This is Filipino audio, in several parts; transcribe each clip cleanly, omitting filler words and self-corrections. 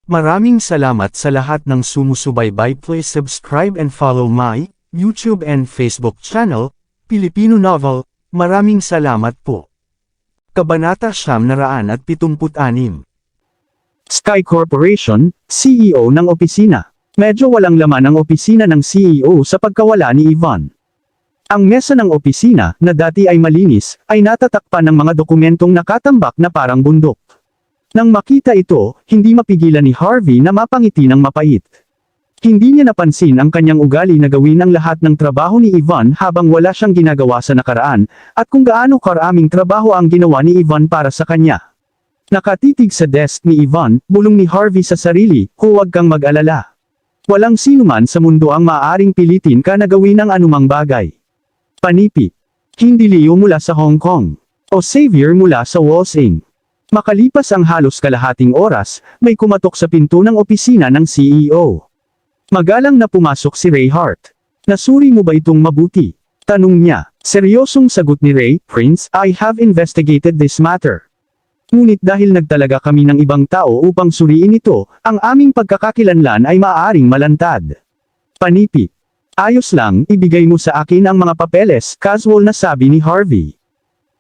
Maraming salamat sa lahat ng sumusubaybay. Please subscribe and follow my YouTube and Facebook channel, Pilipino Novel. Maraming salamat po. Kabanata 976. Sky Corporation, CEO ng opisina. Medyo walang laman ang opisina ng CEO sa pagkawala ni Ivan. Ang mesa ng opisina, na dati ay malinis, ay natatakpan ng mga dokumentong nakatambak na parang bundok. Nang makita ito, hindi mapigilan ni Harvey na mapangiti ng mapait. Hindi niya napansin ang kanyang ugali na gawin ang lahat ng trabaho ni Ivan habang wala siyang ginagawa sa nakaraan, at kung gaano karaming trabaho ang ginawa ni Ivan para sa kanya. Nakatitig sa desk ni Ivan, bulong ni Harvey sa sarili, huwag kang mag-alala. Walang sinuman sa mundo ang maaaring pilitin ka na gawin ang anumang bagay. Panipi. Hindi Leo mula sa Hong Kong. O Xavier mula sa Walsing. Makalipas ang halos kalahating oras, may kumatok sa pinto ng opisina ng CEO. Magalang na pumasok si Ray Hart. Nasuri mo ba itong mabuti? Tanong niya. Seryosong sagot ni Ray, Prince, I have investigated this matter. Ngunit dahil nagtalaga kami ng ibang tao upang suriin ito, ang aming pagkakakilanlan ay maaaring malantad. Panipi. Ayos lang, ibigay mo sa akin ang mga papeles, casual na sabi ni Harvey.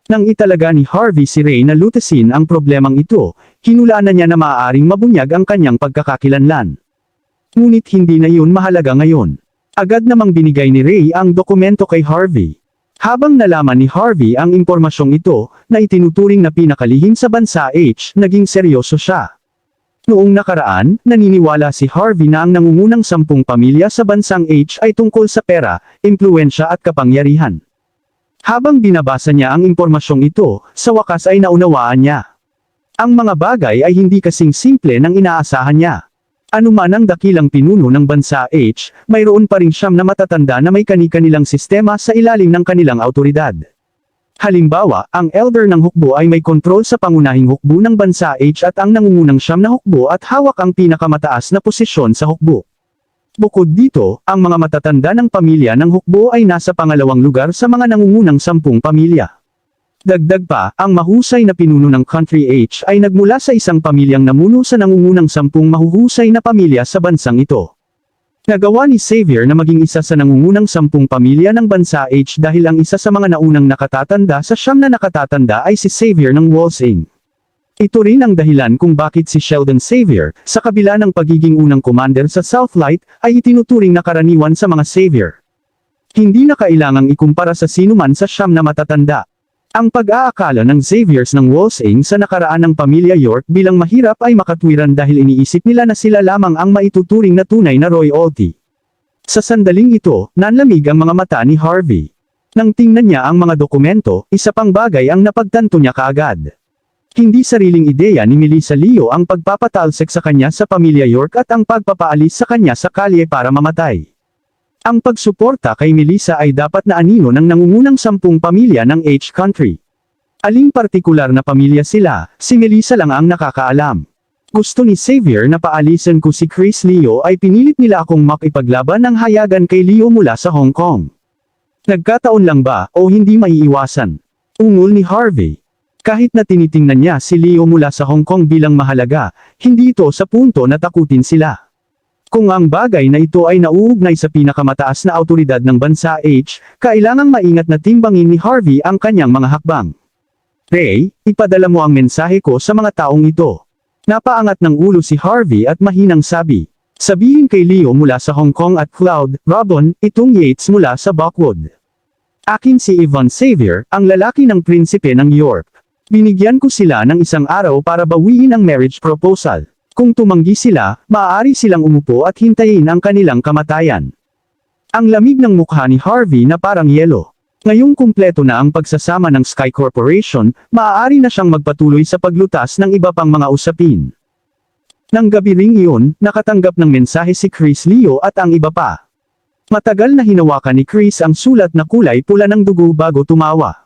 Nang italaga ni Harvey si Ray na lutasin ang problemang ito, hinulaan na niya na maaaring mabunyag ang kanyang pagkakakilanlan. Ngunit hindi na yun mahalaga ngayon. Agad namang binigay ni Ray ang dokumento kay Harvey. Habang nalaman ni Harvey ang impormasyong ito, na itinuturing na pinakalihim sa bansa H, naging seryoso siya. Noong nakaraan, naniniwala si Harvey na ang nangungunang 10 pamilya sa bansang H ay tungkol sa pera, impluwensya at kapangyarihan. Habang binabasa niya ang impormasyong ito, sa wakas ay naunawaan niya. Ang mga bagay ay hindi kasing simple ng inaasahan niya. Anuman ang dakilang pinuno ng bansa H, mayroon pa rin siyam na matatanda na may kani-kanilang sistema sa ilalim ng kanilang autoridad. Halimbawa, ang elder ng hukbo ay may kontrol sa pangunahing hukbo ng bansa H at ang nangungunang siyam na hukbo at hawak ang pinakamataas na posisyon sa hukbo. Bukod dito, ang mga matatanda ng pamilya ng hukbo ay nasa pangalawang lugar sa mga nangungunang 10 pamilya. Dagdag pa, ang mahusay na pinuno ng Country H ay nagmula sa isang pamilyang namuno sa nangungunang 10 mahuhusay na pamilya sa bansang ito. Nagawa ni Xavier na maging isa sa nangungunang 10 pamilya ng bansa H dahil ang isa sa mga naunang nakatatanda sa siyam na nakatatanda ay si Xavier ng Walsing. Ito rin ang dahilan kung bakit si Sheldon Xavier, sa kabila ng pagiging unang commander sa Southlight, ay itinuturing na karaniwan sa mga Xavier. Hindi na kailangang ikumpara sa sinuman sa siyam na matatanda. Ang pag-aakala ng Xaviers ng Walsing sa nakaraan ng pamilya York bilang mahirap ay makatwiran dahil iniisip nila na sila lamang ang maituturing na tunay na royalty. Sa sandaling ito, nanlamig ang mga mata ni Harvey. Nang tingnan niya ang mga dokumento, isa pang bagay ang napagtanto niya kaagad. Hindi sariling ideya ni Melissa Leo ang pagpapatalsik sa kanya sa pamilya York at ang pagpapaalis sa kanya sa kalye para mamatay. Ang pagsuporta kay Melissa ay dapat na anino ng nangungunang 10 pamilya ng H country. Aling partikular na pamilya sila, si Melissa lang ang nakakaalam. Gusto ni Xavier na paalisin ko si Chris Leo ay pinilit nila akong makipaglaban ng hayagan kay Leo mula sa Hong Kong. Nagkataon lang ba o hindi maiiwasan? Ungol ni Harvey. Kahit na tinitingnan niya si Leo mula sa Hong Kong bilang mahalaga, hindi ito sa punto na takutin sila. Kung ang bagay na ito ay nauugnay sa pinakamataas na autoridad ng bansa H, kailangang maingat na timbangin ni Harvey ang kanyang mga hakbang. Ray, ipadala mo ang mensahe ko sa mga taong ito. Napaangat ng ulo si Harvey at mahinang sabi. Sabihin kay Leo mula sa Hong Kong at Cloud, Robin, itong Yates mula sa Buckwood. Akin si Ivan Xavier, ang lalaki ng prinsipe ng York. Binigyan ko sila ng isang araw para bawiin ang marriage proposal. Kung tumanggi sila, maaari silang umupo at hintayin ang kanilang kamatayan. Ang lamig ng mukha ni Harvey na parang yelo. Ngayong kumpleto na ang pagsasama ng Sky Corporation, maaari na siyang magpatuloy sa paglutas ng iba pang mga usapin. Nang gabi ring iyon, nakatanggap ng mensahe si Chris Leo at ang iba pa. Matagal na hinawakan ni Chris ang sulat na kulay pula ng dugo bago tumawa.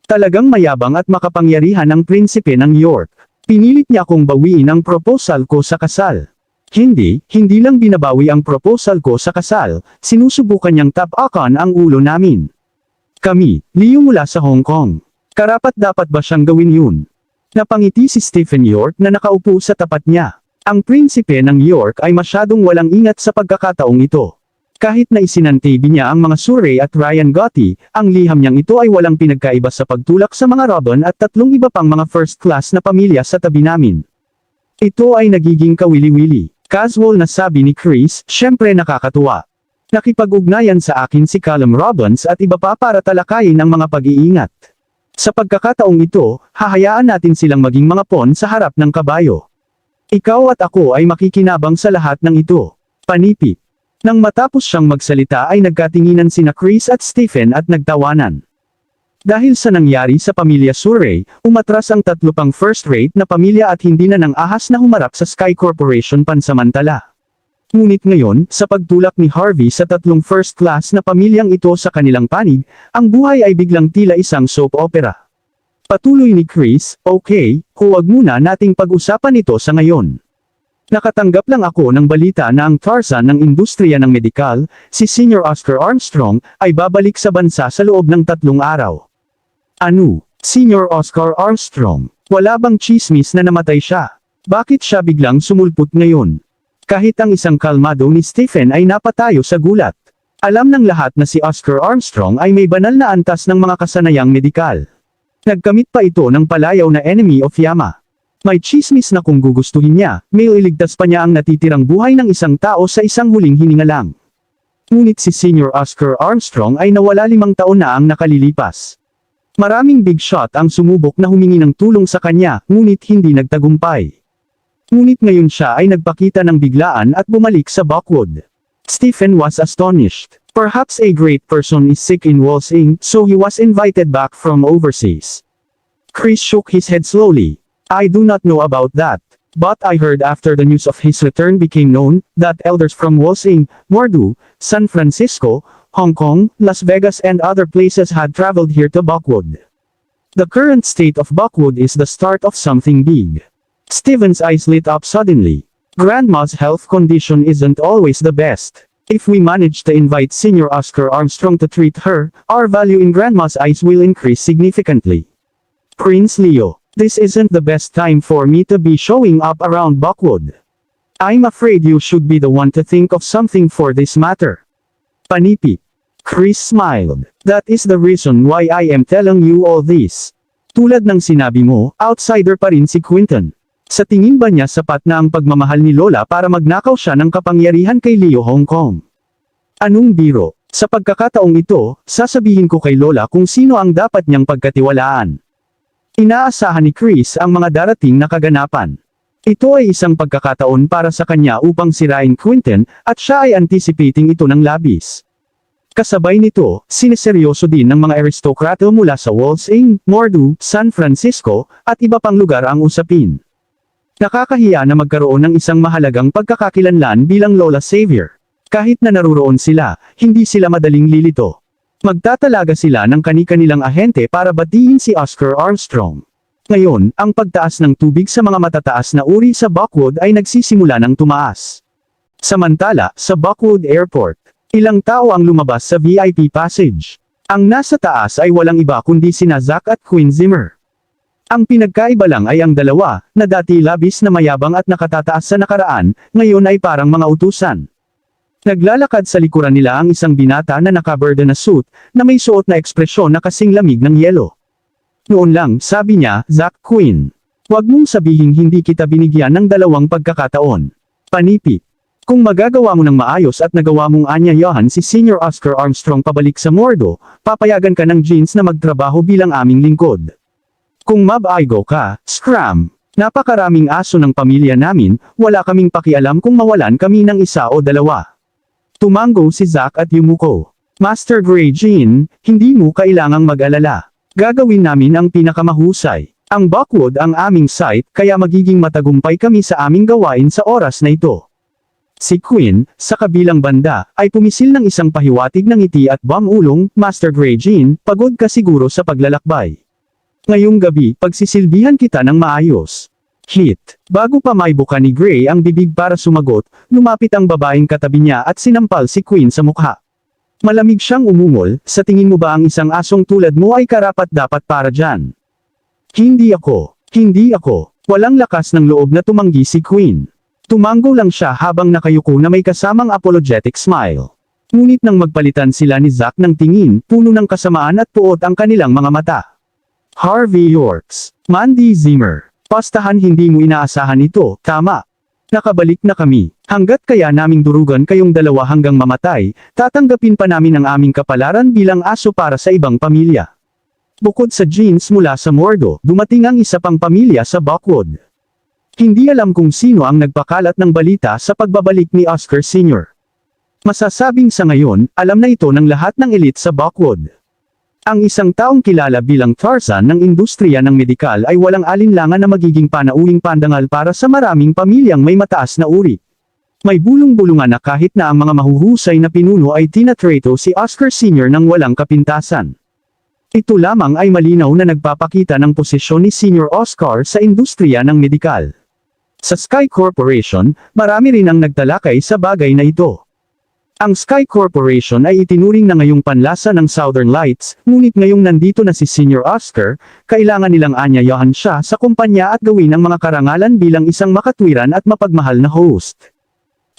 Talagang mayabang at makapangyarihan ang prinsipe ng York. Pinilit niya akong bawiin ang proposal ko sa kasal. Hindi lang binabawi ang proposal ko sa kasal, sinusubukan niyang tapakan ang ulo namin. Kami, Leo mula sa Hong Kong. Karapat-dapat ba siyang gawin yun? Napangiti si Stephen York na nakaupo sa tapat niya. Ang prinsipe ng York ay masyadong walang ingat sa pagkakataong ito. Kahit na isinantabi niya ang mga Surrey at Ryan Gotti, ang liham niyang ito ay walang pinagkaiba sa pagtulak sa mga Robin at 3 iba pang mga first-class na pamilya sa tabi namin. Ito ay nagiging kawili-wili. Casual na sabi ni Chris, syempre nakakatuwa. Nakipag-ugnayan sa akin si Callum Robbins at iba pa para talakayin ang mga pag-iingat. Sa pagkakataong ito, hahayaan natin silang maging mga pawn sa harap ng kabayo. Ikaw at ako ay makikinabang sa lahat ng ito. Panipit. Nang matapos siyang magsalita ay nagkatinginan sina Chris at Stephen at nagtawanan. Dahil sa nangyari sa pamilya Surrey, umatras ang 3 pang first-rate na pamilya at hindi na nang ahas na humarap sa Sky Corporation pansamantala. Ngunit ngayon, sa pagtulak ni Harvey sa 3 first-class na pamilyang ito sa kanilang panig, ang buhay ay biglang tila isang soap opera. Patuloy ni Chris, okay, huwag muna nating pag-usapan ito sa ngayon. Nakatanggap lang ako ng balita na ang Tarzan ng industriya ng medikal, si Senior Oscar Armstrong, ay babalik sa bansa sa loob ng 3 araw. Ano? Senior Oscar Armstrong? Wala bang chismis na namatay siya? Bakit siya biglang sumulpot ngayon? Kahit ang isang kalmado ni Stephen ay napatayo sa gulat. Alam ng lahat na si Oscar Armstrong ay may banal na antas ng mga kasanayang medikal. Nagkamit pa ito ng palayaw na enemy of Yama. May chismis na kung gugustuhin niya, may iligtas pa niya ang natitirang buhay ng isang tao sa isang huling hininga lang. Ngunit si Senior Oscar Armstrong ay nawala 5 taon na ang nakalilipas. Maraming big shot ang sumubok na humingi ng tulong sa kanya, ngunit hindi nagtagumpay. Ngunit ngayon siya ay nagpakita ng biglaan at bumalik sa Buckwood. Stephen was astonished. Perhaps a great person is sick in Walsing, so he was invited back from overseas. Chris shook his head slowly. I do not know about that, but I heard after the news of his return became known, that elders from Walsing, Mordu, San Francisco, Hong Kong, Las Vegas and other places had traveled here to Buckwood. The current state of Buckwood is the start of something big. Stephen's eyes lit up suddenly. Grandma's health condition isn't always the best. If we manage to invite Senior Oscar Armstrong to treat her, our value in Grandma's eyes will increase significantly. Prince Leo, this isn't the best time for me to be showing up around Buckwood. I'm afraid you should be the one to think of something for this matter. Panipit. Chris smiled. That is the reason why I am telling you all this. Tulad ng sinabi mo, outsider pa rin si Quinton. Sa tingin ba niya sapat na ang pagmamahal ni Lola para magnakaw siya ng kapangyarihan kay Leo Hong Kong? Anong biro? Sa pagkakataong ito, sasabihin ko kay Lola kung sino ang dapat niyang pagkatiwalaan. Inaasahan ni Chris ang mga darating na kaganapan. Ito ay isang pagkakataon para sa kanya upang sirain Quinton, at siya ay anticipating ito ng labis. Kasabay nito, sineseryoso din ng mga aristokrato mula sa Walsing, Mordu, San Francisco, at iba pang lugar ang usapin. Nakakahiya na magkaroon ng isang mahalagang pagkakakilanlan bilang Lola Savior. Kahit na naruroon sila, hindi sila madaling lilito. Magtatalaga sila ng kani-kanilang ahente para batiin si Oscar Armstrong. Ngayon, ang pagtaas ng tubig sa mga matataas na uri sa Buckwood ay nagsisimula ng tumaas. Samantala, sa Buckwood Airport, ilang tao ang lumabas sa VIP passage. Ang nasa taas ay walang iba kundi sina Zach at Quinn Zimmer. Ang pinagkaiba lang ay ang dalawa, na dati labis na mayabang at nakatataas sa nakaraan, ngayon ay parang mga utusan. Naglalakad sa likuran nila ang isang binata na nakaburda na suit, na may suot na ekspresyon na kasing lamig ng yelo. Noon lang, sabi niya, Zach Quinn. Huwag mong sabihin hindi kita binigyan ng 2 pagkakataon. Panipit. Kung magagawa mo ng maayos at nagawa mong anyayahan si Senior Oscar Armstrong pabalik sa Mordo, papayagan ka ng jeans na magtrabaho bilang aming lingkod. Kung mab-aigo ka, scram. Napakaraming aso ng pamilya namin, wala kaming pakialam kung mawalan kami ng 1 o 2. Tumango si Zach at yumuko. Master Gray Jean, hindi mo kailangang mag-alala. Gagawin namin ang pinakamahusay. Ang Buckwood ang aming site, kaya magiging matagumpay kami sa aming gawain sa oras na ito. Si Quinn, sa kabilang banda, ay pumisil ng isang pahiwatig ng ngiti at bumulong, Master Gray Jean, pagod ka siguro sa paglalakbay. Ngayong gabi, pagsisilbihan kita ng maayos. Hit. Bago pa maibuka ni Gray ang bibig para sumagot, lumapit ang babaeng katabi niya at sinampal si Quinn sa mukha. Malamig siyang umungol, sa tingin mo ba ang isang asong tulad mo ay karapat-dapat para dyan? Hindi ako. Hindi ako. Walang lakas ng loob na tumanggi si Quinn. Tumango lang siya habang nakayuko na may kasamang apologetic smile. Ngunit nang magpalitan sila ni Zack ng tingin, puno ng kasamaan at puot ang kanilang mga mata. Harvey Yorks. Mandy Zimmer. Pastahan hindi mo inaasahan ito, tama. Nakabalik na kami. Hanggat kaya naming durugan kayong dalawa hanggang mamatay, tatanggapin pa namin ang aming kapalaran bilang aso para sa ibang pamilya. Bukod sa jeans mula sa Mordo, dumating ang isa pang pamilya sa Buckwood. Hindi alam kung sino ang nagpakalat ng balita sa pagbabalik ni Oscar Sr. Masasabing sa ngayon, alam na ito ng lahat ng elite sa Buckwood. Ang isang taong kilala bilang Tarzan ng industriya ng medikal ay walang alinlangan na magiging panauhing pandangal para sa maraming pamilyang may mataas na uri. May bulong-bulungan na kahit na ang mga mahuhusay na pinuno ay tinatrato si Oscar Sr. ng walang kapintasan. Ito lamang ay malinaw na nagpapakita ng posisyon ni Sr. Oscar sa industriya ng medikal. Sa Sky Corporation, marami rin ang nagtalakay sa bagay na ito. Ang Sky Corporation ay itinuring na ngayong panlasa ng Southern Lights, ngunit ngayong nandito na si Sr. Oscar, kailangan nilang anyayahan siya sa kumpanya at gawin ang mga karangalan bilang isang makatwiran at mapagmahal na host.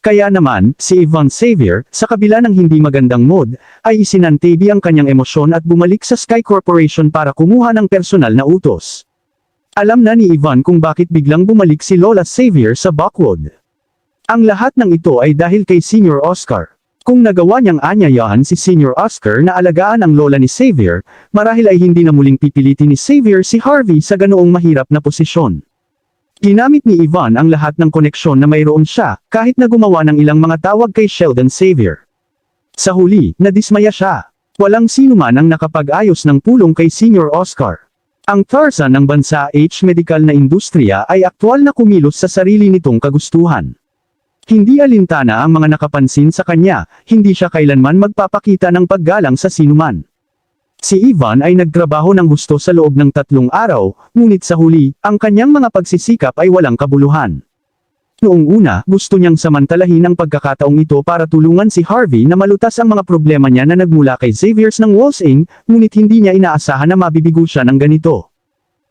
Kaya naman, si Yvonne Xavier, sa kabila ng hindi magandang mood, ay isinantabi ang kanyang emosyon at bumalik sa Sky Corporation para kumuha ng personal na utos. Alam na ni Yvonne kung bakit biglang bumalik si Lola Xavier sa Buckwood. Ang lahat ng ito ay dahil kay Sr. Oscar. Kung nagawa niyang anyayahan si Sr. Oscar na alagaan ang lola ni Xavier, marahil ay hindi na muling pipilitin ni Xavier si Harvey sa ganoong mahirap na posisyon. Ginamit ni Yvonne ang lahat ng koneksyon na mayroon siya, kahit na gumawa ng ilang mga tawag kay Sheldon Xavier. Sa huli, nadismaya siya. Walang sinuman ang nakapag-ayos ng pulong kay Sr. Oscar. Ang Tarzan ng bansa medical na industriya ay aktwal na kumilos sa sarili nitong kagustuhan. Hindi alintana ang mga nakapansin sa kanya, hindi siya kailanman magpapakita ng paggalang sa sinuman. Si Yvonne ay nagtrabaho ng gusto sa loob ng 3 araw, ngunit sa huli, ang kanyang mga pagsisikap ay walang kabuluhan. Noong una, gusto niyang samantalahin ang pagkakataong ito para tulungan si Harvey na malutas ang mga problema niya na nagmula kay Xavier's ng Walsing, ngunit hindi niya inaasahan na mabibigo siya ng ganito.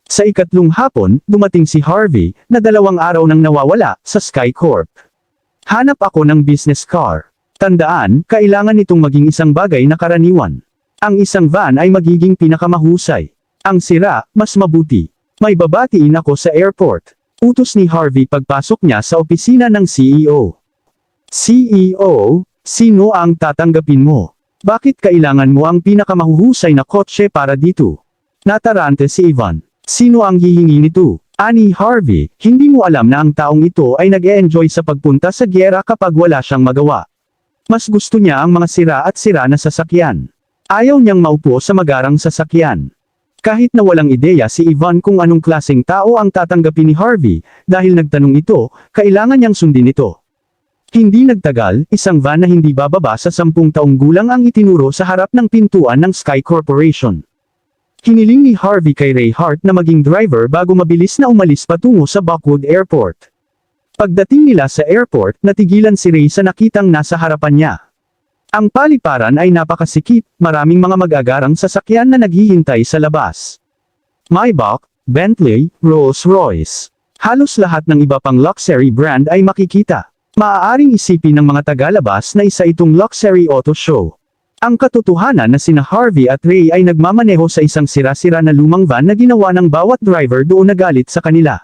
Sa ikatlong hapon, dumating si Harvey, na 2 araw nang nawawala, sa Sky Corp. Hanap ako ng business car. Tandaan, kailangan itong maging isang bagay na karaniwan. Ang isang van ay magiging pinakamahusay. Ang sira, mas mabuti. May babatiin ako sa airport. Utos ni Harvey pagpasok niya sa opisina ng CEO. CEO, sino ang tatanggapin mo? Bakit kailangan mo ang pinakamahuhusay na kotse para dito? Natarante si Yvonne. Sino ang hihingi nito? Ani Harvey, hindi mo alam na ang taong ito ay nag-e-enjoy sa pagpunta sa gyera kapag wala siyang magawa. Mas gusto niya ang mga sira at sira na sasakyan. Ayaw niyang maupo sa magarang sasakyan. Kahit na walang ideya si Yvonne kung anong klaseng tao ang tatanggapin ni Harvey, dahil nagtanong ito, kailangan niyang sundin ito. Hindi nagtagal, isang van na hindi bababa sa 10 taong gulang ang itinuro sa harap ng pintuan ng Sky Corporation. Hiniling ni Harvey kay Ray Hart na maging driver bago mabilis na umalis patungo sa Buckwood Airport. Pagdating nila sa airport, natigilan si Ray sa nakitang nasa harapan niya. Ang paliparan ay napakasikip, maraming mga mag-agarang sasakyan na naghihintay sa labas. Maybach, Bentley, Rolls-Royce. Halos lahat ng iba pang luxury brand ay makikita. Maaaring isipin ng mga tagalabas na isa itong luxury auto show. Ang katotohanan na sina Harvey at Ray ay nagmamaneho sa isang sira-sira na lumang van na ginawa ng bawat driver doon na galit sa kanila.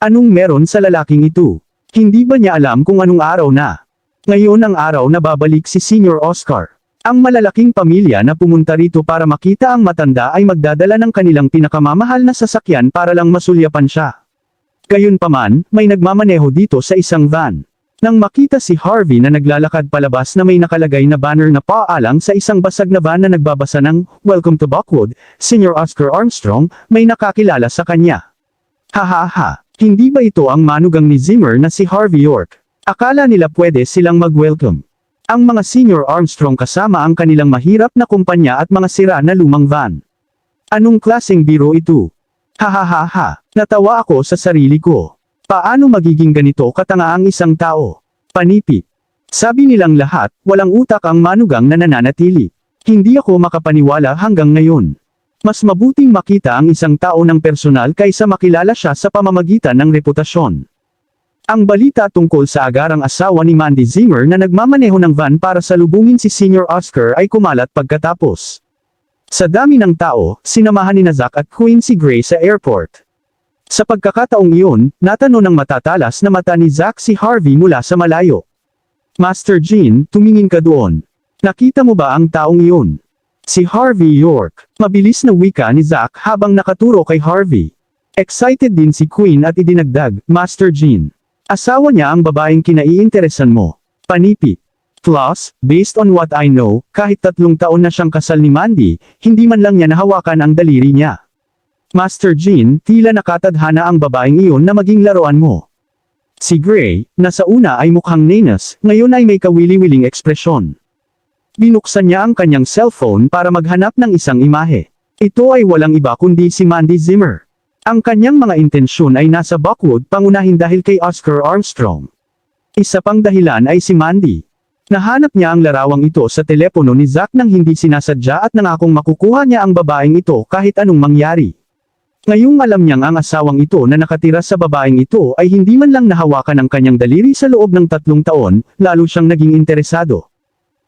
Anong meron sa lalaking ito? Hindi ba niya alam kung anong araw na? Ngayon ang araw na babalik si Sr. Oscar. Ang malalaking pamilya na pumunta rito para makita ang matanda ay magdadala ng kanilang pinakamamahal na sasakyan para lang masulyapan siya. Gayunpaman, may nagmamaneho dito sa isang van. Nang makita si Harvey na naglalakad palabas na may nakalagay na banner na paalang sa isang basag na van na nagbabasa ng "Welcome to Buckwood, Sr. Oscar Armstrong," may nakakilala sa kanya. Hahaha, hindi ba ito ang manugang ni Zimmer na si Harvey York? Akala nila pwede silang mag-welcome. Ang mga Sr. Armstrong kasama ang kanilang mahirap na kumpanya at mga sira na lumang van. Anong klaseng biro ito? Hahaha, natawa ako sa sarili ko. Paano magiging ganito katanga ang isang tao? Panipi. Sabi nilang lahat, walang utak ang manugang na nananatili. Hindi ako makapaniwala hanggang ngayon. Mas mabuting makita ang isang tao ng personal kaysa makilala siya sa pamamagitan ng reputasyon. Ang balita tungkol sa agarang asawa ni Mandy Zimmer na nagmamaneho ng van para salubungin si Senior Oscar ay kumalat pagkatapos. Sa dami ng tao, sinamahan ni Zack at Queen si Gray sa airport. Sa pagkakataong iyon, natanong ng matatalas na mata ni Zack si Harvey mula sa malayo. Master Jean, tumingin ka doon. Nakita mo ba ang taong iyon? Si Harvey York. Mabilis na wika ni Zack habang nakaturo kay Harvey. Excited din si Queen at idinagdag, Master Jean. Asawa niya ang babaeng kinaiinteresan mo. Panipi. Plus, based on what I know, kahit 3 taon na siyang kasal ni Mandy, hindi man lang niya nahawakan ang daliri niya. Master Jean, tila nakatadhana ang babaeng iyon na maging laruan mo. Si Gray, na sa una ay mukhang nenas, ngayon ay may kawili-wiling ekspresyon. Binuksan niya ang kanyang cellphone para maghanap ng isang imahe. Ito ay walang iba kundi si Mandy Zimmer. Ang kanyang mga intensyon ay nasa Buckwood pangunahin dahil kay Oscar Armstrong. Isa pang dahilan ay si Mandy. Nahanap niya ang larawang ito sa telepono ni Zack nang hindi sinasadya at nangakong makukuha niya ang babaeng ito kahit anong mangyari. Ngayong alam niyang ang asawang ito na nakatira sa babaeng ito ay hindi man lang nahawakan ang kanyang daliri sa loob ng 3 taon, lalo siyang naging interesado.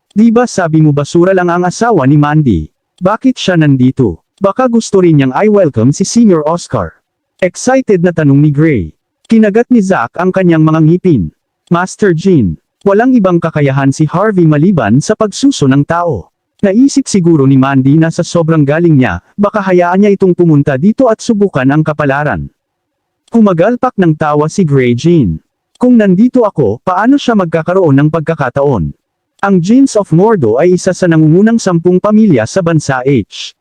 Di ba sabi mo basura lang ang asawa ni Mandy? Bakit siya nandito? Baka gusto rin niyang i-welcome si Senior Oscar. Excited na tanong ni Gray. Kinagat ni Zack ang kanyang mga ngipin. Master Jean, walang ibang kakayahan si Harvey maliban sa pagsuso ng tao. Naisip siguro ni Mandy na sa sobrang galing niya, baka hayaan niya itong pumunta dito at subukan ang kapalaran. Kumagalpak ng tawa si Gray Jean. Kung nandito ako, paano siya magkakaroon ng pagkakataon? Ang Jeans of Mordo ay isa sa nangungunang 10 pamilya sa bansa H.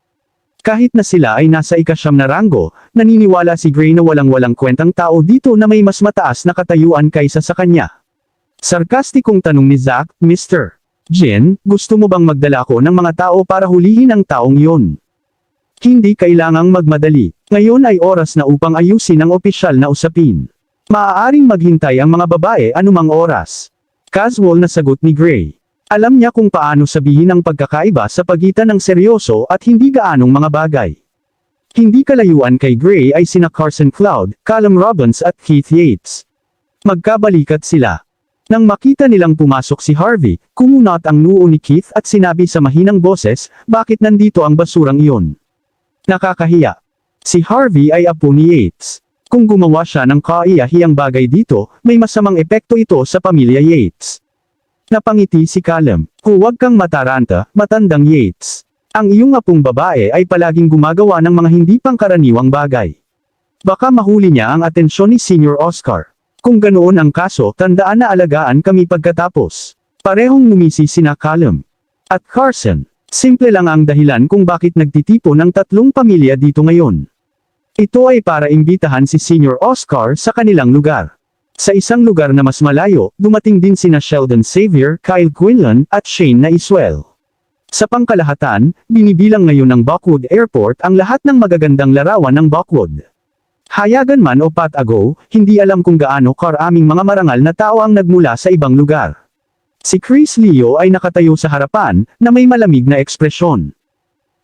Kahit na sila ay nasa ika-9 na ranggo, naniniwala si Gray na walang-walang kwentang tao dito na may mas mataas na katayuan kaysa sa kanya. Sarkastikong tanong ni Zack, Mr. Jen, gusto mo bang magdala ko ng mga tao para hulihin ang taong iyon? Hindi kailangang magmadali. Ngayon ay oras na upang ayusin ang opisyal na usapin. Maaaring maghintay ang mga babae anumang oras. Casual na sagot ni Gray. Alam niya kung paano sabihin ang pagkakaiba sa pagitan ng seryoso at hindi gaanong mga bagay. Hindi kalayuan kay Gray ay sina Carson Cloud, Callum Robbins at Keith Yates. Magkabalikat sila. Nang makita nilang pumasok si Harvey, kumunat ang noo ni Keith at sinabi sa mahinang boses, bakit nandito ang basurang iyon? Nakakahiya. Si Harvey ay apo ni Yates. Kung gumawa siya ng kaiyahiyang bagay dito, may masamang epekto ito sa pamilya Yates. Napangiti si Callum. Huwag kang mataranta, matandang Yates. Ang iyong apong babae ay palaging gumagawa ng mga hindi pangkaraniwang bagay. Baka mahuli niya ang atensyon ni Senior Oscar. Kung ganoon ang kaso, tandaan na alagaan kami pagkatapos. Parehong ngumisi sina Callum at Carson. Simple lang ang dahilan kung bakit nagtitipon ng 3 pamilya dito ngayon. Ito ay para imbitahan si Senior Oscar sa kanilang lugar. Sa isang lugar na mas malayo, dumating din sina Sheldon Xavier, Kyle Quinlan, at Shane na Iswell. Sa pangkalahatan, binibilang ngayon ng Buckwood Airport ang lahat ng magagandang larawan ng Buckwood. Hayagan man o patago, hindi alam kung gaano karaming mga marangal na tao ang nagmula sa ibang lugar. Si Chris Leo ay nakatayo sa harapan, na may malamig na ekspresyon.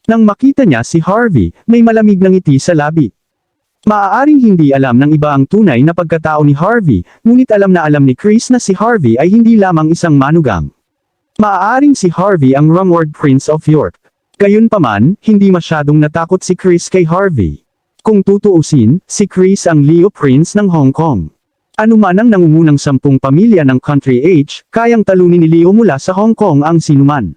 Nang makita niya si Harvey, may malamig na ngiti sa labi. Maaaring hindi alam ng iba ang tunay na pagkatao ni Harvey, ngunit alam na alam ni Chris na si Harvey ay hindi lamang isang manugang. Maaaring si Harvey ang rumored Prince of York. Gayunpaman, hindi masyadong natakot si Chris kay Harvey. Kung tutuusin, si Chris ang Leo Prince ng Hong Kong. Anuman ang nangungunang 10 pamilya ng Country H, kayang talunin ni Leo mula sa Hong Kong ang sinuman.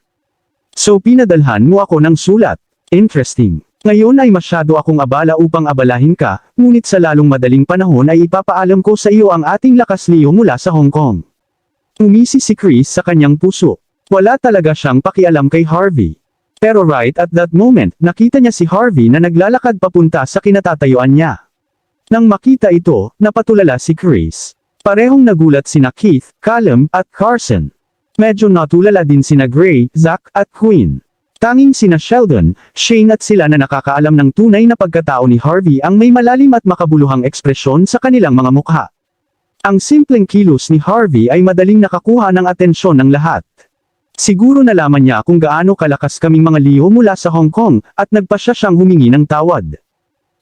So pinadalhan mo ako ng sulat. Interesting. Ngayon ay masyado akong abala upang abalahin ka, ngunit sa lalong madaling panahon ay ipapaalam ko sa iyo ang ating lakas Leo mula sa Hong Kong. Umisi si Chris sa kanyang puso. Wala talaga siyang pakialam kay Harvey. Pero right at that moment, nakita niya si Harvey na naglalakad papunta sa kinatatayuan niya. Nang makita ito, napatulala si Chris. Parehong nagulat sina Keith, Callum, at Carson. Medyo natulala din sina Gray, Zack, at Queen. Tanging sina Sheldon, Shane at sila na nakakaalam ng tunay na pagkatao ni Harvey ang may malalim at makabuluhang ekspresyon sa kanilang mga mukha. Ang simpleng kilos ni Harvey ay madaling nakakuha ng atensyon ng lahat. Siguro nalaman niya kung gaano kalakas kaming mga Leo mula sa Hong Kong, at nagpasya siyang humingi ng tawad.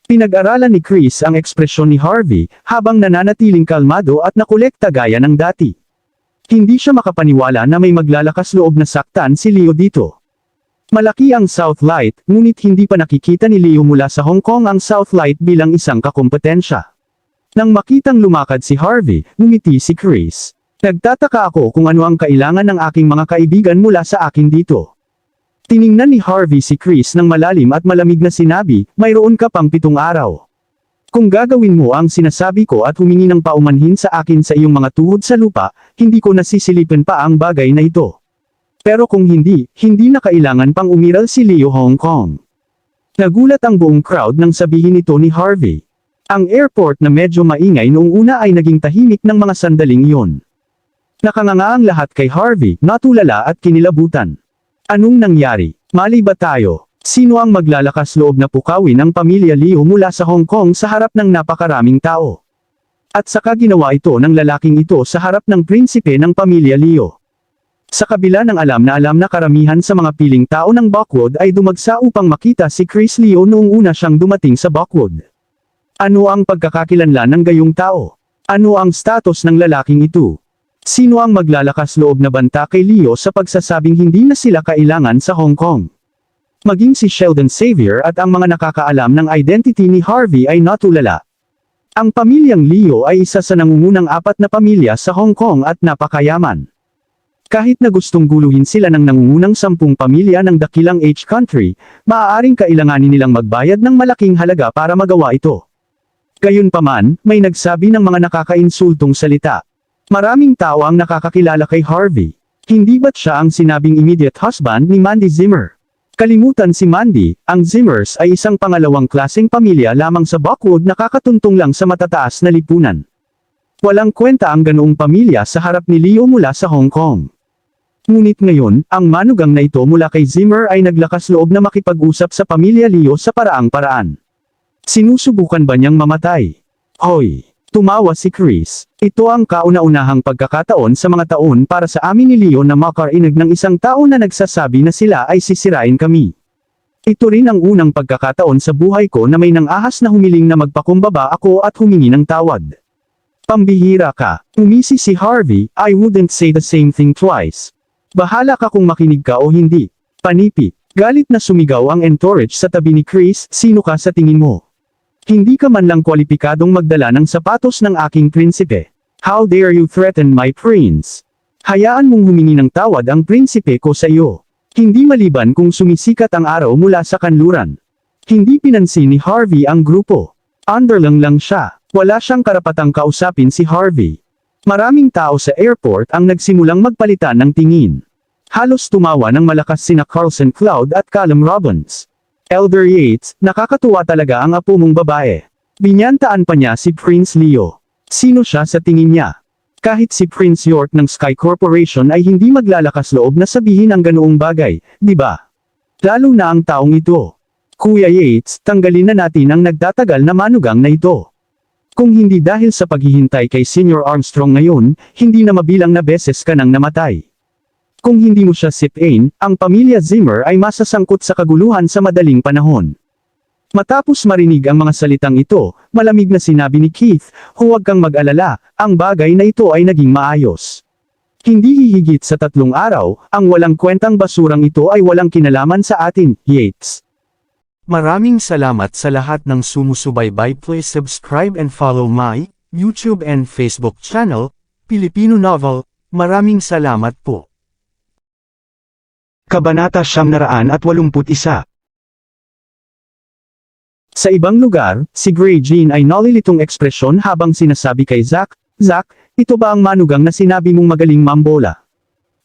Pinag-aralan ni Chris ang ekspresyon ni Harvey, habang nananatiling kalmado at nakolekta gaya ng dati. Hindi siya makapaniwala na may maglalakas loob na saktan si Leo dito. Malaki ang South Light, ngunit hindi pa nakikita ni Leo mula sa Hong Kong ang South Light bilang isang kakumpetensya. Nang makitang lumakad si Harvey, ngumiti si Chris. Nagtataka ako kung ano ang kailangan ng aking mga kaibigan mula sa akin dito. Tiningnan ni Harvey si Chris ng malalim at malamig na sinabi, mayroon ka pang 7 araw. Kung gagawin mo ang sinasabi ko at humingi ng paumanhin sa akin sa iyong mga tuhod sa lupa, hindi ko nasisilipin pa ang bagay na ito. Pero kung hindi, hindi na kailangan pang umiral si Leo Hong Kong. Nagulat ang buong crowd nang sabihin ito ni Harvey. Ang airport na medyo maingay noong una ay naging tahimik ng mga sandaling iyon. Nakanganga ang lahat kay Harvey, natulala at kinilabutan. Anong nangyari? Mali ba tayo? Sino ang maglalakas loob na pukawin ang pamilya Leo mula sa Hong Kong sa harap ng napakaraming tao? At saka ginawa ito ng lalaking ito sa harap ng prinsipe ng pamilya Leo. Sa kabila ng alam na karamihan sa mga piling tao ng Buckwood ay dumagsa upang makita si Chris Leo noong una siyang dumating sa Buckwood. Ano ang pagkakakilanlan ng gayong tao? Ano ang status ng lalaking ito? Sino ang maglalakas loob na banta kay Leo sa pagsasabing hindi na sila kailangan sa Hong Kong? Maging si Sheldon Xavier at ang mga nakakaalam ng identity ni Harvey ay natulala. Ang pamilyang Leo ay isa sa nangungunang 4 na pamilya sa Hong Kong at napakayaman. Kahit na gustong guluhin sila ng nangungunang 10 pamilya ng dakilang H country, maaaring kailanganin nilang magbayad ng malaking halaga para magawa ito. Gayunpaman, may nagsabi ng mga nakakainsultong salita. Maraming tao ang nakakakilala kay Harvey. Hindi ba't siya ang sinabing immediate husband ni Mandy Zimmer? Kalimutan si Mandy, ang Zimmers ay isang pangalawang klaseng pamilya lamang sa Buckwood na kakatuntong lang sa matataas na lipunan. Walang kwenta ang ganoong pamilya sa harap ni Leo mula sa Hong Kong. Ngunit ngayon, ang manugang na ito mula kay Zimmer ay naglakas loob na makipag-usap sa pamilya Leo sa paraang-paraan. Sinusubukan ba niyang mamatay? Hoy! Tumawa si Chris. Ito ang kauna-unahang pagkakataon sa mga taon para sa amin ni Leo na makarinig ng isang tao na nagsasabi na sila ay sisirain kami. Ito rin ang unang pagkakataon sa buhay ko na may nang-ahas na humiling na magpakumbaba ako at humingi ng tawad. Pambihira ka. Umisi si Harvey, I wouldn't say the same thing twice. Bahala ka kung makinig ka o hindi. Panipi. Galit na sumigaw ang entourage sa tabi ni Chris, sino ka sa tingin mo? Hindi ka man lang kwalipikadong magdala ng sapatos ng aking prinsipe. How dare you threaten my prince? Hayaan mong humingi ng tawad ang prinsipe ko sa iyo. Hindi maliban kung sumisikat ang araw mula sa kanluran. Hindi pinansin ni Harvey ang grupo. Underlang lang siya. Wala siyang karapatang kausapin si Harvey. Maraming tao sa airport ang nagsimulang magpalitan ng tingin. Halos tumawa ng malakas sina Carlson Cloud at Callum Robbins. Elder Yates, nakakatuwa talaga ang apo mong babae. Binyantaan pa niya si Prince Leo. Sino siya sa tingin niya? Kahit si Prince York ng Sky Corporation ay hindi maglalakas loob na sabihin ang ganoong bagay, di ba? Lalo na ang taong ito. Kuya Yates, tanggalin na natin ang nagtatagal na manugang na ito. Kung hindi dahil sa paghihintay kay Senior Armstrong ngayon, hindi na mabilang na beses ka nang namatay. Kung hindi mo siya sipain, ang pamilya Zimmer ay masasangkot sa kaguluhan sa madaling panahon. Matapos marinig ang mga salitang ito, malamig na sinabi ni Keith, huwag kang mag-alala, ang bagay na ito ay naging maayos. Hindi hihigit sa 3 araw, ang walang kwentang basurang ito ay walang kinalaman sa atin, Yates. Maraming salamat sa lahat ng sumusubaybay. Please subscribe and follow my YouTube and Facebook channel, Pilipino Novel. Maraming salamat po. Kabanata 981. Sa ibang lugar, si Gray Jean ay nalilitong ekspresyon habang sinasabi kay Zack, Zack, ito ba ang manugang na sinabi mong magaling mambola?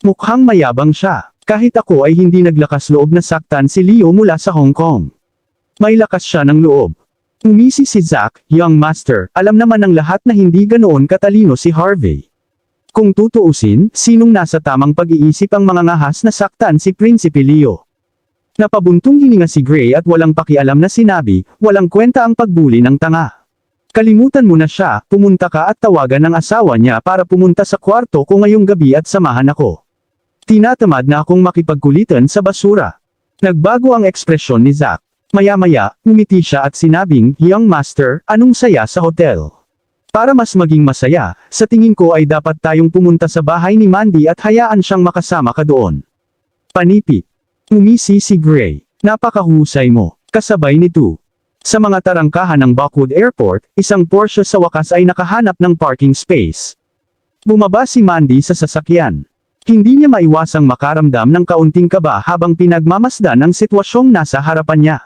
Mukhang mayabang siya. Kahit ako ay hindi naglakas loob na saktan si Leo mula sa Hong Kong. May lakas siya ng loob. Umisi si Zack, young master, alam naman ng lahat na hindi ganoon katalino si Harvey. Kung tutuusin, sinong nasa tamang pag-iisip ang mga ngahas na saktan si Prinsipe Leo? Napabuntong hininga si Gray at walang pakialam na sinabi, walang kwenta ang pagbuli ng tanga. Kalimutan mo na siya, pumunta ka at tawagan ng asawa niya para pumunta sa kwarto ko ngayong gabi at samahan ako. Tinatamad na akong makipagkulitan sa basura. Nagbago ang ekspresyon ni Zack. Maya-maya, umiti siya at sinabing, "Young master, anong saya sa hotel? Para mas maging masaya, sa tingin ko ay dapat tayong pumunta sa bahay ni Mandy at hayaan siyang makasama ka doon." Panipi. Umisi si Gray. "Napakahusay mo." Kasabay nito. Sa mga tarangkahan ng Buckwood Airport, isang Porsche sa wakas ay nakahanap ng parking space. Bumaba si Mandy sa sasakyan. Hindi niya maiwasang makaramdam ng kaunting kaba habang pinagmamasdan ang sitwasyong nasa harapan niya.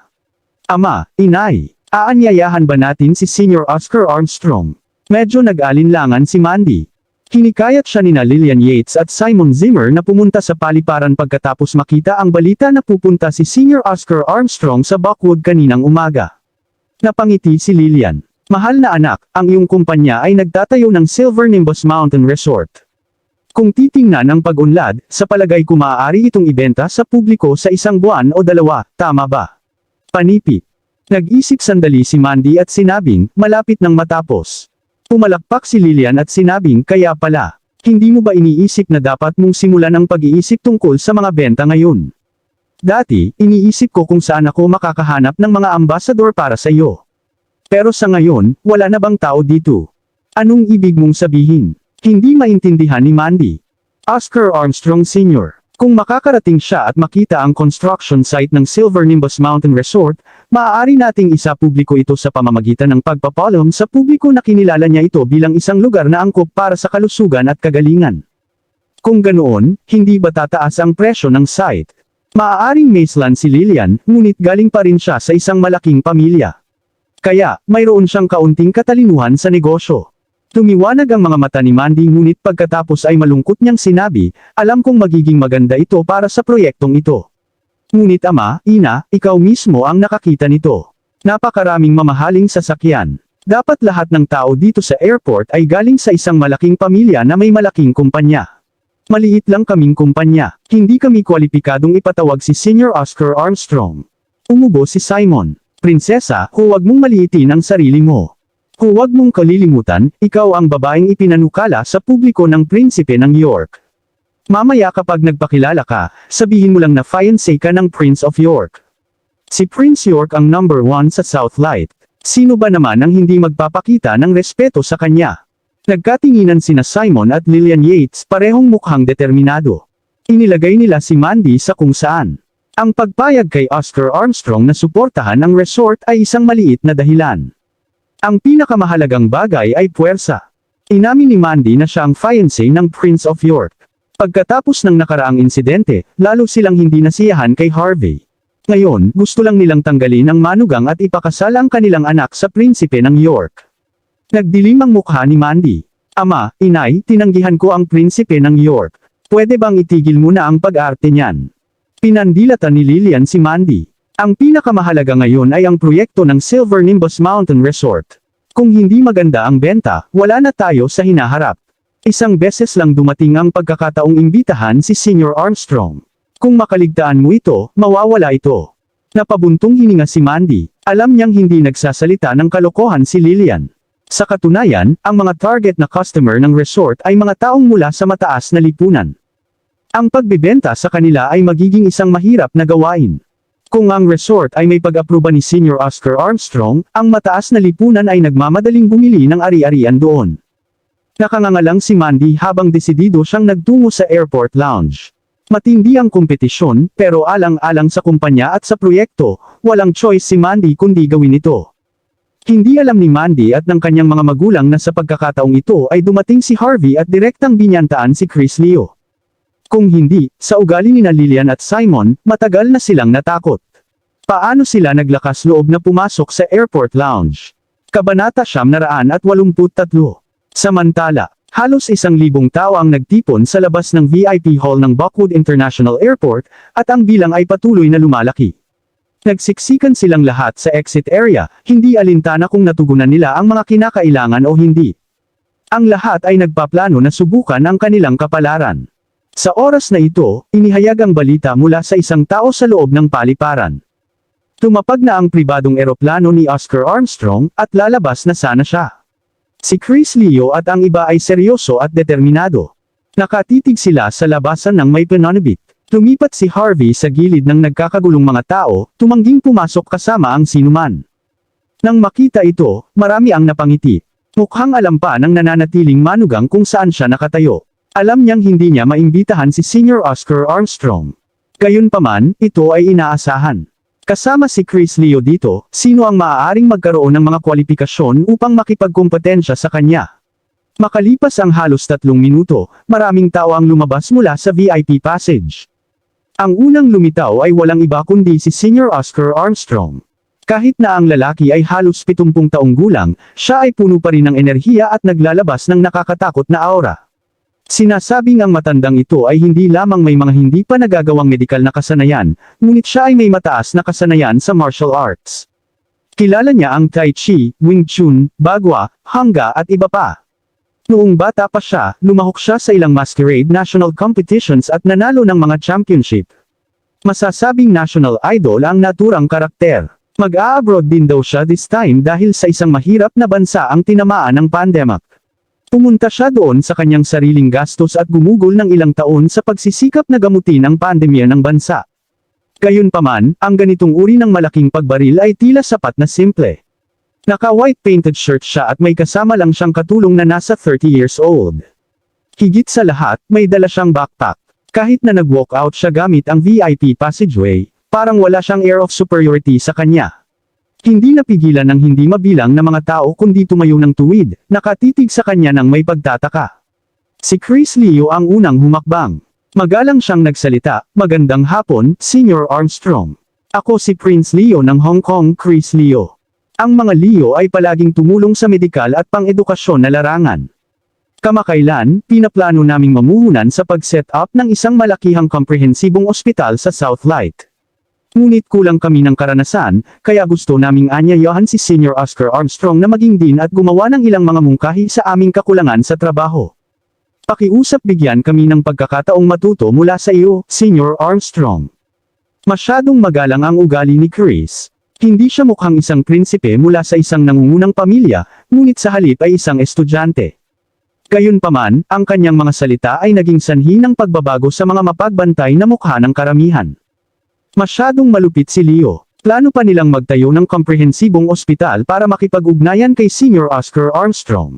"Ama, inay, aanyayahan ba natin si Senior Oscar Armstrong?" Medyo nag-alinlangan si Mandy. Hinikayat siya nina Lillian Yates at Simon Zimmer na pumunta sa paliparan pagkatapos makita ang balita na pupunta si Senior Oscar Armstrong sa Buckwood kaninang umaga. Napangiti si Lillian. "Mahal na anak, ang iyong kumpanya ay nagtatayo ng Silver Nimbus Mountain Resort. Kung titingnan ang pag-unlad, sa palagay ko maaari itong ibenta sa publiko sa isang buwan o dalawa, tama ba?" Panipi. Nag-isip sandali si Mandy at sinabing, "Malapit nang matapos." Pumalakpak si Lillian at sinabing, "Kaya pala, hindi mo ba iniisip na dapat mong simulan ang pag-iisip tungkol sa mga benta ngayon? Dati, iniisip ko kung saan ako makakahanap ng mga ambasador para sa iyo. Pero sa ngayon, wala na bang tao dito?" "Anong ibig mong sabihin?" Hindi maintindihan ni Mandy. "Oscar Armstrong Sr. Kung makakarating siya at makita ang construction site ng Silver Nimbus Mountain Resort, maaari nating isa-publiko ito sa pamamagitan ng pagpapalom sa publiko na kinilala niya ito bilang isang lugar na angkop para sa kalusugan at kagalingan. Kung ganoon, hindi ba tataas ang presyo ng site?" Maaaring Maislan si Lillian, ngunit galing pa rin siya sa isang malaking pamilya. Kaya, mayroon siyang kaunting katalinuhan sa negosyo. Tumiwanag ang mga mata ni Mandy ngunit pagkatapos ay malungkot niyang sinabi, "Alam kong magiging maganda ito para sa proyektong ito. Ngunit ama, ina, ikaw mismo ang nakakita nito. Napakaraming mamahaling sasakyan. Dapat lahat ng tao dito sa airport ay galing sa isang malaking pamilya na may malaking kumpanya. Maliit lang kaming kumpanya, hindi kami kwalipikadong ipatawag si Senior Oscar Armstrong." Umubo si Simon. "Prinsesa, huwag mong maliitin ang sarili mo. Huwag mong kalilimutan, ikaw ang babaeng ipinanukala sa publiko ng prinsipe ng York. Mamaya kapag nagpakilala ka, sabihin mo lang na fiancé ka ng Prince of York. Si Prince York ang number 1 sa Southlight. Sino ba naman ang hindi magpapakita ng respeto sa kanya?" Nagkatinginan sina Simon at Lillian Yates, parehong mukhang determinado. Inilagay nila si Mandy sa kung saan. Ang pagpayag kay Oscar Armstrong na suportahan ang resort ay isang maliit na dahilan. Ang pinakamahalagang bagay ay puwersa. Inamin ni Mandy na siya ang fiancé ng Prince of York. Pagkatapos ng nakaraang insidente, lalo silang hindi nasiyahan kay Harvey. Ngayon, gusto lang nilang tanggalin ang manugang at ipakasal ang kanilang anak sa prinsipe ng York. Nagdilim ang mukha ni Mandy. "Ama, inay, tinanggihan ko ang prinsipe ng York. Pwede bang itigil muna ang pag-arte niyan?" Pinandilatan ni Lillian si Mandy. "Ang pinakamahalaga ngayon ay ang proyekto ng Silver Nimbus Mountain Resort. Kung hindi maganda ang benta, wala na tayo sa hinaharap. Isang beses lang dumating ang pagkakataong imbitahan si Senior Armstrong. Kung makaligtaan mo ito, mawawala ito." Napabuntong hininga si Mandy. Alam niyang hindi nagsasalita ng kalokohan si Lillian. Sa katunayan, ang mga target na customer ng resort ay mga taong mula sa mataas na lipunan. Ang pagbibenta sa kanila ay magiging isang mahirap na gawain. Kung ang resort ay may pag-aproba ni Senior Oscar Armstrong, ang mataas na lipunan ay nagmamadaling bumili ng ari-arian doon. Nakangangalang si Mandy habang desidido siyang nagtungo sa airport lounge. Matindi ang kompetisyon, pero alang-alang sa kumpanya at sa proyekto, walang choice si Mandy kundi gawin ito. Hindi alam ni Mandy at ng kanyang mga magulang na sa pagkakataong ito ay dumating si Harvey at direktang binyantaan si Chris Leo. Kung hindi, sa ugali ni Lillian at Simon, matagal na silang natakot. Paano sila naglakas loob na pumasok sa airport lounge? Kabanata 983. Samantala, halos 1,000 tao ang nagtipon sa labas ng VIP hall ng Buckwood International Airport, at ang bilang ay patuloy na lumalaki. Nagsiksikan silang lahat sa exit area, hindi alintana kung natugunan nila ang mga kinakailangan o hindi. Ang lahat ay nagpaplano na subukan ang kanilang kapalaran. Sa oras na ito, inihayag ang balita mula sa isang tao sa loob ng paliparan. Tumapag na ang pribadong eroplano ni Oscar Armstrong, at lalabas na sana siya. Si Chris Leo at ang iba ay seryoso at determinado. Nakatitig sila sa labasan ng may pananabik. Lumipat si Harvey sa gilid ng nagkakagulong mga tao, tumangging pumasok kasama ang sinuman. Nang makita ito, marami ang napangiti. Mukhang alam pa ng nananatiling manugang kung saan siya nakatayo. Alam niyang hindi niya maimbitahan si Senior Oscar Armstrong. Gayunpaman, ito ay inaasahan. Kasama si Chris Leo dito, sino ang maaaring magkaroon ng mga kwalifikasyon upang makipagkompetensya sa kanya. Makalipas ang halos 3 minuto, maraming tao ang lumabas mula sa VIP passage. Ang unang lumitaw ay walang iba kundi si Senior Oscar Armstrong. Kahit na ang lalaki ay halos 70 taong gulang, siya ay puno pa rin ng enerhiya at naglalabas ng nakakatakot na aura. Sinasabing ang matandang ito ay hindi lamang may mga hindi pa nagagawang medikal na kasanayan, ngunit siya ay may mataas na kasanayan sa martial arts. Kilala niya ang Tai Chi, Wing Chun, Bagua, Hangga at iba pa. Noong bata pa siya, lumahok siya sa ilang masquerade national competitions at nanalo ng mga championship. Masasabing national idol ang naturang karakter. Mag-a-abroad din daw siya this time dahil sa isang mahirap na bansa ang tinamaan ng pandemic. Pumunta siya doon sa kanyang sariling gastos at gumugol ng ilang taon sa pagsisikap na gamutin ang pandemya ng bansa. Gayunpaman, ang ganitong uri ng malaking pagbaril ay tila sapat na simple. Naka-white painted shirt siya at may kasama lang siyang katulong na nasa 30 years old. Higit sa lahat, may dala siyang backpack. Kahit na nag-walk out siya gamit ang VIP passageway, parang wala siyang air of superiority sa kanya. Hindi napigilan ng hindi mabilang na mga tao kundi tumayo ng tuwid, nakatitig sa kanya ng may pagtataka. Si Chris Leo ang unang humakbang. Magalang siyang nagsalita, "Magandang hapon, Senior Armstrong. Ako si Prince Leo ng Hong Kong, Chris Leo." Ang mga Leo ay palaging tumulong sa medikal at pang-edukasyon na larangan. Kamakailan, pinaplano naming mamuhunan sa pag-set up ng isang malakihang komprehensibong ospital sa Southlight. Ngunit kulang kami ng karanasan, kaya gusto naming anyayahan si Senior Oscar Armstrong na maging dean at gumawa ng ilang mga mungkahi sa aming kakulangan sa trabaho. Pakiusap bigyan kami ng pagkakataong matuto mula sa iyo, Senior Armstrong. Masyadong magalang ang ugali ni Chris. Hindi siya mukhang isang prinsipe mula sa isang nangungunang pamilya, ngunit sa halip ay isang estudyante. Gayunpaman, ang kanyang mga salita ay naging sanhi ng pagbabago sa mga mapagbantay na mukha ng karamihan. Masyadong malupit si Leo. Plano pa nilang magtayo ng komprehensibong ospital para makipag-ugnayan kay Senior Oscar Armstrong.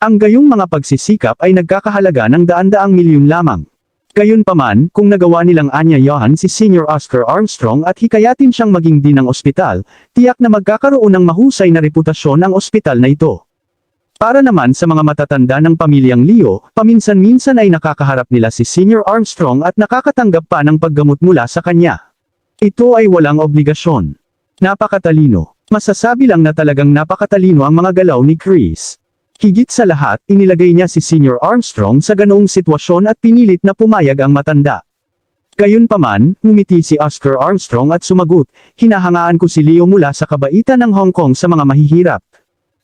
Ang gayong mga pagsisikap ay nagkakahalaga ng daan-daang milyon lamang. Gayunpaman, kung nagawa nilang anyayahan si Senior Oscar Armstrong at hikayatin siyang maging dean ng ospital, tiyak na magkakaroon ng mahusay na reputasyon ang ospital na ito. Para naman sa mga matatanda ng pamilyang Leo, paminsan-minsan ay nakakaharap nila si Senior Armstrong at nakakatanggap pa ng paggamot mula sa kanya. Ito ay walang obligasyon. Napakatalino. Masasabi lang na talagang napakatalino ang mga galaw ni Chris. Higit sa lahat, inilagay niya si Senior Armstrong sa ganoong sitwasyon at pinilit na pumayag ang matanda. Gayunpaman, ngumiti si Oscar Armstrong at sumagot, "Hinahangaan ko si Leo mula sa kabaitan ng Hong Kong sa mga mahihirap.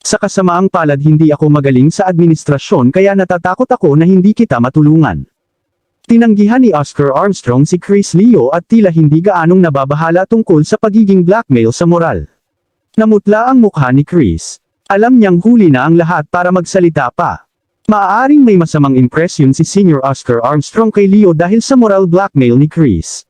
Sa kasamaang palad hindi ako magaling sa administrasyon kaya natatakot ako na hindi kita matulungan." Tinanggihan ni Oscar Armstrong si Chris Leo at tila hindi gaanong nababahala tungkol sa pagiging blackmail sa moral. Namutla ang mukha ni Chris. Alam niyang huli na ang lahat para magsalita pa. Maaaring may masamang impresyon si Senior Oscar Armstrong kay Leo dahil sa moral blackmail ni Chris.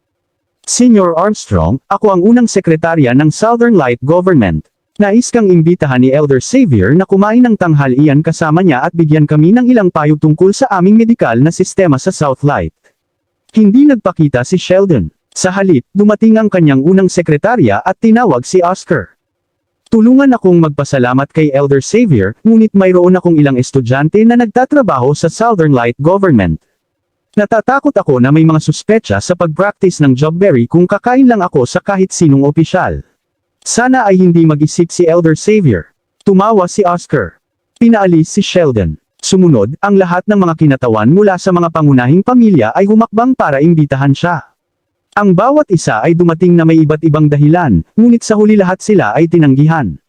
"Senior Armstrong, ako ang unang sekretarya ng Southern Light Government. Nais kang imbitahan ni Elder Xavier na kumain ng tanghalian kasama niya at bigyan kami ng ilang payo tungkol sa aming medikal na sistema sa Southlight." Hindi nagpakita si Sheldon. Sa halip, dumating ang kanyang unang sekretarya at tinawag si Oscar. "Tulungan akong magpasalamat kay Elder Xavier, ngunit mayroon akong ilang estudyante na nagtatrabaho sa Southern Light Government. Natatakot ako na may mga suspetsa sa pag-practice ng jobberry kung kakain lang ako sa kahit sinong opisyal. Sana ay hindi mag-isip si Elder Xavier." Tumawa si Oscar. Pinaalis si Sheldon. Sumunod, ang lahat ng mga kinatawan mula sa mga pangunahing pamilya ay humakbang para imbitahan siya. Ang bawat isa ay dumating na may iba't ibang dahilan, ngunit sa huli lahat sila ay tinanggihan.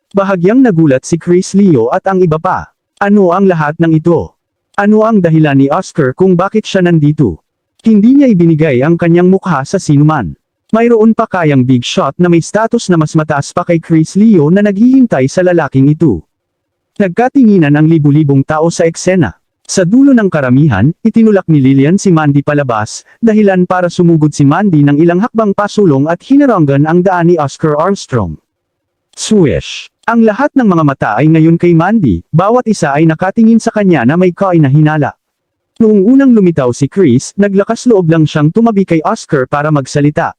Bahagyang nagulat si Chris Leo at ang iba pa. Ano ang lahat ng ito? Ano ang dahilan ni Oscar kung bakit siya nandito? Hindi niya ibinigay ang kanyang mukha sa sinuman. Mayroon pa kayang big shot na may status na mas mataas pa kay Chris Leo na naghihintay sa lalaking ito. Nagkatinginan ang libu-libong tao sa eksena. Sa dulo ng karamihan, itinulak ni Lillian si Mandy palabas, dahilan para sumugod si Mandy ng ilang hakbang pasulong at hinaranggan ang daan ni Oscar Armstrong. Swish! Ang lahat ng mga mata ay ngayon kay Mandy, bawat isa ay nakatingin sa kanya na may kainahinala. Noong unang lumitaw si Chris, naglakas loob lang siyang tumabi kay Oscar para magsalita.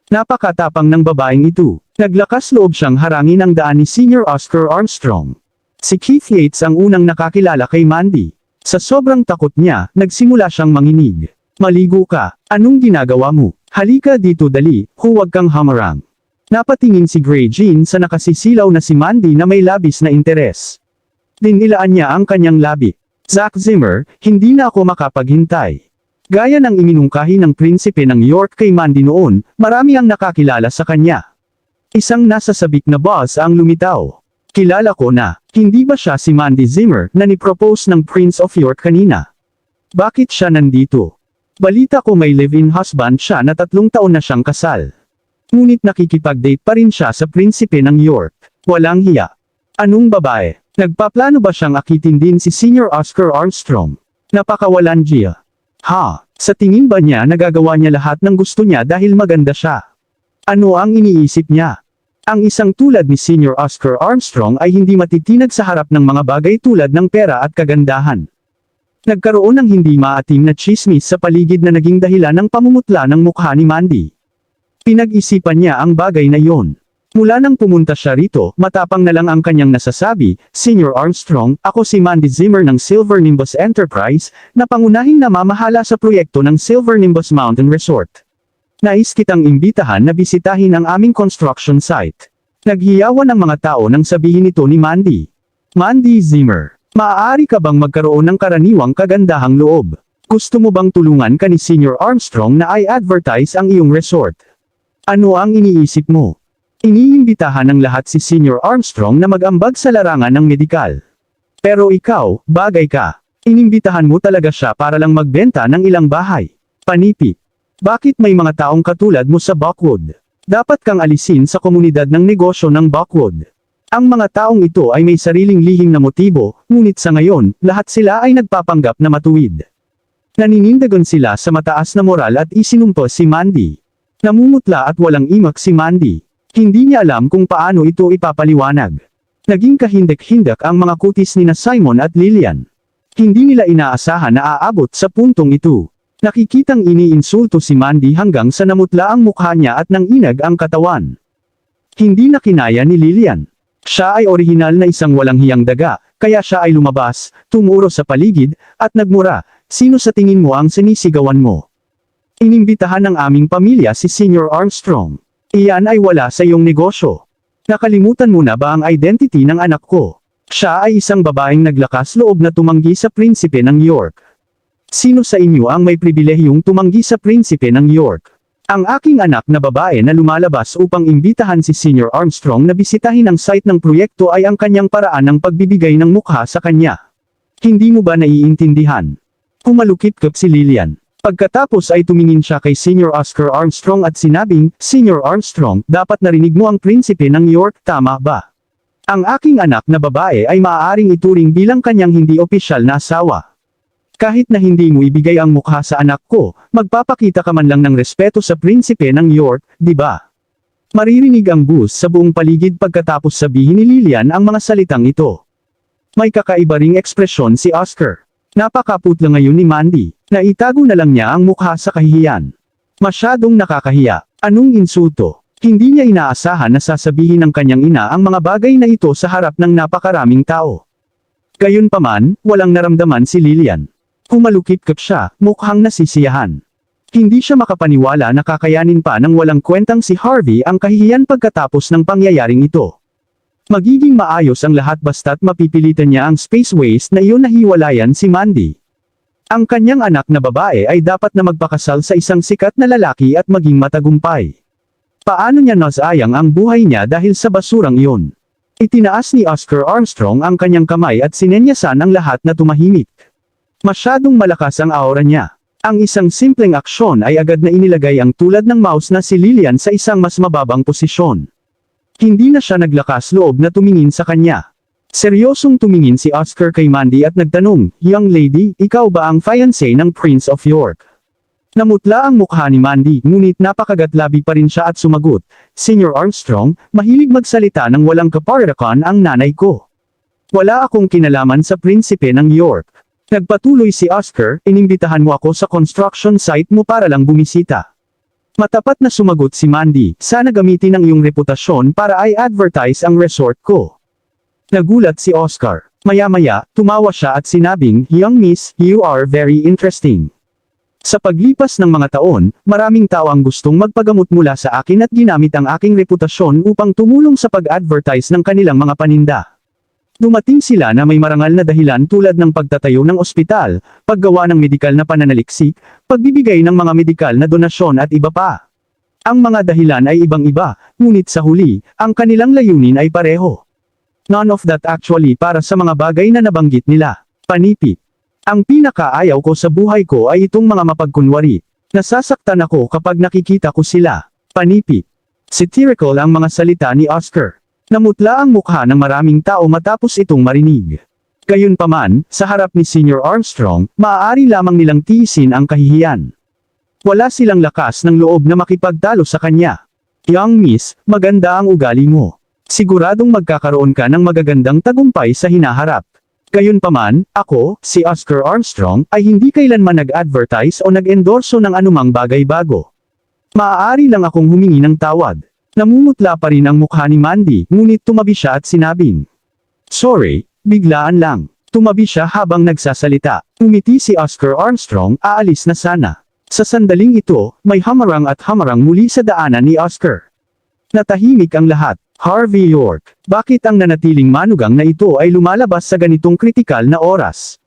Napakatapang ng babaeng ito. Naglakas loob siyang harangin ang daan ni Senior Oscar Armstrong. Si Keith Yates ang unang nakakilala kay Mandy. Sa sobrang takot niya, nagsimula siyang manginig. Maligo ka. Anong ginagawa mo? Halika dito dali, huwag kang hamarang. Napatingin si Gray Jean sa nakasisilaw na si Mandy na may labis na interes. Dinilaan niya ang kanyang labi. Zack Zimmer, hindi na ako makapaghintay. Gaya ng iminungkahi ng prinsipe ng York kay Mandy noon, marami ang nakakilala sa kanya. Isang nasasabik na boss ang lumitaw. Kilala ko na, hindi ba siya si Mandy Zimmer na ni-propose ng Prince of York kanina? Bakit siya nandito? Balita ko may live-in husband siya na 3 taon na siyang kasal. Ngunit nakikipag-date pa rin siya sa prinsipe ng York. Walang hiya. Anong babae? Nagpaplano ba siyang akitin din si Senior Oscar Armstrong? Napakawalan Gia. Ha? Sa tingin ba niya nagagawa niya lahat ng gusto niya dahil maganda siya? Ano ang iniisip niya? Ang isang tulad ni Senior Oscar Armstrong ay hindi matitinag sa harap ng mga bagay tulad ng pera at kagandahan. Nagkaroon ng hindi maatim na chismis sa paligid na naging dahilan ng pamumutla ng mukha ni Mandy. Pinag-isipan niya ang bagay na yon. Mula nang pumunta siya rito, matapang na lang ang kanyang nasasabi, Senior Armstrong, ako si Mandy Zimmer ng Silver Nimbus Enterprise, na pangunahing namamahala sa proyekto ng Silver Nimbus Mountain Resort. Nais kitang imbitahan na bisitahin ang aming construction site. Naghiyawan ang mga tao nang sabihin ito ni Mandy. Mandy Zimmer, maaari ka bang magkaroon ng karaniwang kagandahang loob? Gusto mo bang tulungan ka ni Senior Armstrong na i-advertise ang iyong resort? Ano ang iniisip mo? Iniimbitahan ng lahat si Senior Armstrong na mag-ambag sa larangan ng medikal. Pero ikaw, bagay ka. Inimbitahan mo talaga siya para lang magbenta ng ilang bahay. Panipik. Bakit may mga taong katulad mo sa Buckwood? Dapat kang alisin sa komunidad ng negosyo ng Buckwood. Ang mga taong ito ay may sariling lihim na motibo, ngunit sa ngayon, lahat sila ay nagpapanggap na matuwid. Naninindigan sila sa mataas na moral at isinumpa si Mandy. Namumutla at walang imak si Mandy. Hindi niya alam kung paano ito ipapaliwanag. Naging kahindak-hindak ang mga kutis ni na Simon at Lillian. Hindi nila inaasahan na aabot sa puntong ito. Nakikitang iniinsulto si Mandy hanggang sa namutla ang mukha niya at nanginag ang katawan. Hindi na kinaya ni Lillian. Siya ay orihinal na isang walang hiyang daga, kaya siya ay lumabas, tumuro sa paligid, at nagmura, sino sa tingin mo ang sinisigawan mo? Inimbitahan ng aming pamilya si Senior Armstrong. Iyan ay wala sa iyong negosyo. Nakalimutan mo na ba ang identity ng anak ko? Siya ay isang babaeng naglakas loob na tumanggi sa prinsipe ng York. Sino sa inyo ang may pribilehiyong tumanggi sa prinsipe ng York? Ang aking anak na babae na lumalabas upang imbitahan si Senior Armstrong na bisitahin ang site ng proyekto ay ang kanyang paraan ng pagbibigay ng mukha sa kanya. Hindi mo ba naiintindihan? Kumalukip-kip si Lillian. Pagkatapos ay tumingin siya kay Senior Oscar Armstrong at sinabing, Senior Armstrong, dapat narinig mo ang prinsipe ng York, tama ba? Ang aking anak na babae ay maaaring ituring bilang kanyang hindi opisyal na asawa. Kahit na hindi mo ibigay ang mukha sa anak ko, magpapakita ka man lang ng respeto sa prinsipe ng York, di ba? Maririnig ang bus sa buong paligid pagkatapos sabihin ni Lillian ang mga salitang ito. May kakaiba ring ekspresyon si Oscar. Napakaputla ngayon ni Mandy, na itago na lang niya ang mukha sa kahihiyan. Masyadong nakakahiya. Anong insulto? Hindi niya inaasahan na sasabihin ng kanyang ina ang mga bagay na ito sa harap ng napakaraming tao. Gayunpaman, walang naramdaman si Lillian. Kumalukip-kip siya, mukhang nasisiyahan. Hindi siya makapaniwala na kakayanin pa ng walang kwentang si Harvey ang kahihiyan pagkatapos ng pangyayaring ito. Magiging maayos ang lahat basta't mapipilitan niya ang space waste na iyon na hiwalayan si Mandy. Ang kanyang anak na babae ay dapat na magpakasal sa isang sikat na lalaki at maging matagumpay. Paano niya nasayang ang buhay niya dahil sa basurang iyon? Itinaas ni Oscar Armstrong ang kanyang kamay at sinenyasan ang lahat na tumahimik. Masyadong malakas ang aura niya. Ang isang simpleng aksyon ay agad na inilagay ang tulad ng mouse na si Lillian sa isang mas mababang posisyon. Hindi na siya naglakas loob na tumingin sa kanya. Seryosong tumingin si Oscar kay Mandy at nagtanong, "Young lady, ikaw ba ang fiancé ng Prince of York?" Namutla ang mukha ni Mandy, ngunit napakagatlabi pa rin siya at sumagot, "Senior Armstrong, mahilig magsalita ng walang kaparaakan ang nanay ko. Wala akong kinalaman sa prinsipe ng York." Nagpatuloy si Oscar, "Inimbitahan mo ako sa construction site mo para lang bumisita." Matapat na sumagot si Mandy, "Sana gamitin ang iyong reputasyon para i-advertise ang resort ko." Nagulat si Oscar. Maya-maya, tumawa siya at sinabing, "Young miss, you are very interesting." Sa paglipas ng mga taon, maraming tao ang gustong magpagamot mula sa akin at ginamit ang aking reputasyon upang tumulong sa pag-advertise ng kanilang mga paninda. Dumating sila na may marangal na dahilan tulad ng pagtatayo ng ospital, paggawa ng medikal na pananaliksik, pagbibigay ng mga medikal na donasyon at iba pa. Ang mga dahilan ay ibang-iba, ngunit sa huli, ang kanilang layunin ay pareho. None of that actually para sa mga bagay na nabanggit nila. Panipi. Ang pinakaayaw ko sa buhay ko ay itong mga mapagkunwari. Nasasaktan ako kapag nakikita ko sila. Panipi. Satirical ang mga salita ni Oscar. Namutla ang mukha ng maraming tao matapos itong marinig. Gayunpaman, sa harap ni Senior Armstrong, maaari lamang nilang tiisin ang kahihiyan. Wala silang lakas ng loob na makipagtalo sa kanya. "Young miss, maganda ang ugali mo. Siguradong magkakaroon ka ng magagandang tagumpay sa hinaharap." Gayunpaman, ako, si Oscar Armstrong, ay hindi kailanman nag-advertise o nag-endorso ng anumang bagay bago. Maaari lang akong humingi ng tawad. Namumutla pa rin ang mukha ni Mandy, ngunit tumabi siya at sinabing, "Sorry, biglaan lang." Tumabi siya habang nagsasalita. Umiti si Oscar Armstrong, aalis na sana. Sa sandaling ito, may hamarang at hamarang muli sa daanan ni Oscar. Natahimik ang lahat. Harvey York, bakit ang nanatiling manugang na ito ay lumalabas sa ganitong kritikal na oras?